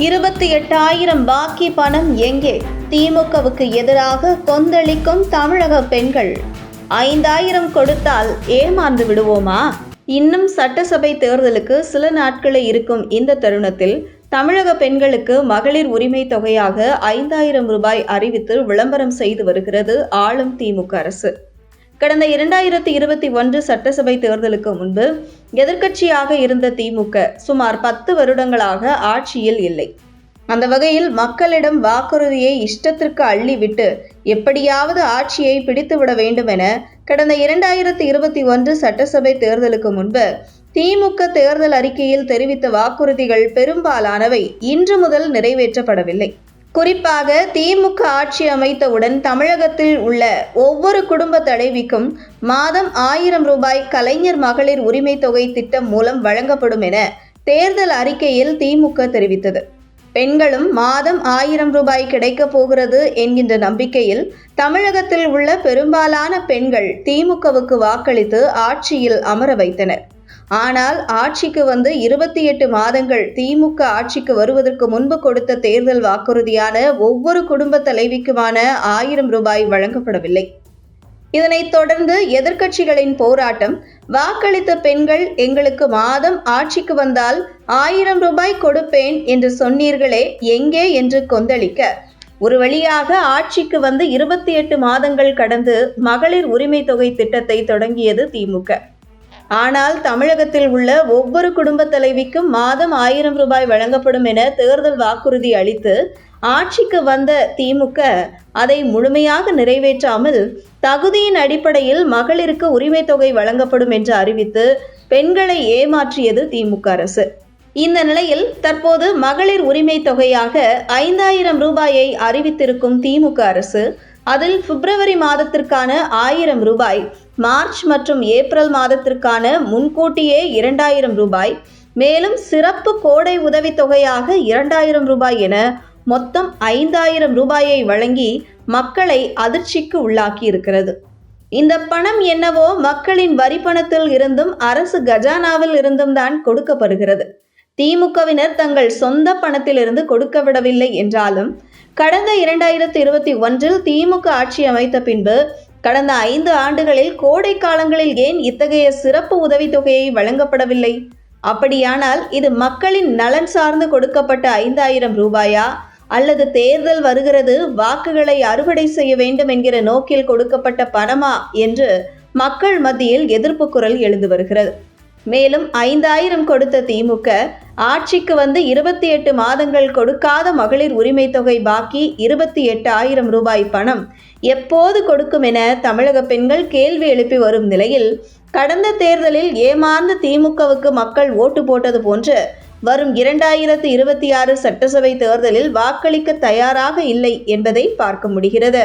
28,000 பாக்கி பணம் எங்கே? திமுகவுக்கு எதிராக கொந்தளிக்கும் தமிழக பெண்கள். 5,000 கொடுத்தால் ஏமாந்து விடுவோமா? இன்னும் சட்டசபை தேர்தலுக்கு சில நாட்களே இருக்கும் இந்த தருணத்தில் தமிழக பெண்களுக்கு மகளிர் உரிமை தொகையாக 5,000 ரூபாய் அறிவித்து விளம்பரம் செய்து வருகிறது ஆளும் திமுக அரசு. கடந்த 2021 சட்டசபை தேர்தலுக்கு முன்பு எதிர்க்கட்சியாக இருந்த திமுக சுமார் 10 வருடங்களாக ஆட்சியில் இல்லை. அந்த வகையில் மக்களிடம் வாக்குறுதியை இஷ்டத்திற்கு அள்ளிவிட்டு எப்படியாவது ஆட்சியை பிடித்துவிட வேண்டும் என கடந்த 2021 சட்டசபை தேர்தலுக்கு முன்பு திமுக தேர்தல் அறிக்கையில் தெரிவித்த வாக்குறுதிகள் பெரும்பாலானவை இன்று முதல் நிறைவேற்றப்படவில்லை. குறிப்பாக திமுக ஆட்சி அமைத்தவுடன் தமிழகத்தில் உள்ள ஒவ்வொரு குடும்ப தலைவிக்கும் மாதம் 1,000 ரூபாய் கலைஞர் மகளிர் உரிமை தொகை திட்டம் மூலம் வழங்கப்படும் என தேர்தல் அறிக்கையில் திமுக தெரிவித்தது. பெண்களும் மாதம் 1,000 ரூபாய் கிடைக்கப் போகிறது என்கின்ற நம்பிக்கையில் தமிழகத்தில் உள்ள பெரும்பாலான பெண்கள் திமுகவுக்கு வாக்களித்து ஆட்சியில் அமர வைத்தனர். ஆனால் ஆட்சிக்கு வந்து 28 மாதங்கள் திமுக ஆட்சிக்கு வருவதற்கு முன்பு கொடுத்த தேர்தல் வாக்குறுதியான ஒவ்வொரு குடும்ப தலைவிக்குமான 1,000 ரூபாய் வழங்கப்படவில்லை. இதனைத் தொடர்ந்து எதிர்க்கட்சிகளின் போராட்டம், வாக்களித்த பெண்கள் எங்களுக்கு மாதம் ஆட்சிக்கு வந்தால் 1,000 ரூபாய் கொடுப்பேன் என்று சொன்னீர்களே எங்கே என்று கொந்தளிக்க, ஒரு வழியாக ஆட்சிக்கு வந்து 28 மாதங்கள் கடந்து மகளிர் உரிமை தொகை திட்டத்தை தொடங்கியது திமுக. ஆனால் தமிழகத்தில் உள்ள ஒவ்வொரு குடும்ப தலைவிக்கும் மாதம் 1,000 ரூபாய் வழங்கப்படும் என தேர்தல் வாக்குறுதி அளித்து ஆட்சிக்கு வந்த திமுக அதை முழுமையாக நிறைவேற்றாமல் தகுதியின் அடிப்படையில் மகளிருக்கு உரிமை தொகை வழங்கப்படும் என்று அறிவித்து பெண்களை ஏமாற்றியது திமுக அரசு. இந்த நிலையில் தற்போது மகளிர் உரிமை தொகையாக 5,000 ரூபாயை அறிவித்திருக்கும் திமுக அரசு அதில் பிப்ரவரி மாதத்திற்கான 1,000 ரூபாய், மார்ச் மற்றும் ஏப்ரல் மாதத்திற்கான முன்கூட்டியே 2,000 ரூபாய், மேலும் சிறப்பு கோடை உதவித்தொகையாக 2,000 ரூபாய் என மொத்தம் 5,000 ரூபாயை வழங்கி மக்களை அதிர்ச்சிக்கு உள்ளாக்கி இருக்கிறது. இந்த பணம் என்னவோ மக்களின் வரி பணத்தில் இருந்தும் அரசு கஜானாவில் இருந்தும் தான் கொடுக்கப்படுகிறது. திமுகவினர் தங்கள் சொந்த பணத்திலிருந்து கொடுக்கவிடவில்லை என்றாலும் கடந்த 2021 திமுக ஆட்சி அமைத்த பின்பு கடந்த 5 ஆண்டுகளில் கோடை காலங்களில் ஏன் இத்தகைய சிறப்பு உதவித்தொகையை வழங்கப்படவில்லை? அப்படியானால் இது மக்களின் நலன் சார்ந்து கொடுக்கப்பட்ட 5,000 ரூபாயா அல்லது தேர்தல் வருகிறது, வாக்குகளை அறுவடை செய்ய வேண்டும் என்கிற நோக்கில் கொடுக்கப்பட்ட பணமா என்று மக்கள் மத்தியில் எதிர்ப்பு குரல் எழுந்து வருகிறது. மேலும் 5,000 கொடுத்த திமுக ஆட்சிக்கு வந்து 28 மாதங்கள் கொடுக்காத மகளிர் உரிமை தொகை பாக்கி 28,000 ரூபாய் பணம் எப்போது கொடுக்கும் என தமிழக பெண்கள் கேள்வி எழுப்பி வரும் நிலையில் கடந்த தேர்தலில் ஏமாந்து திமுகவுக்கு மக்கள் ஓட்டு போட்டது போன்று வரும் 2026 சட்டசபை தேர்தலில் வாக்களிக்க தயாராக இல்லை என்பதை பார்க்க முடிகிறது.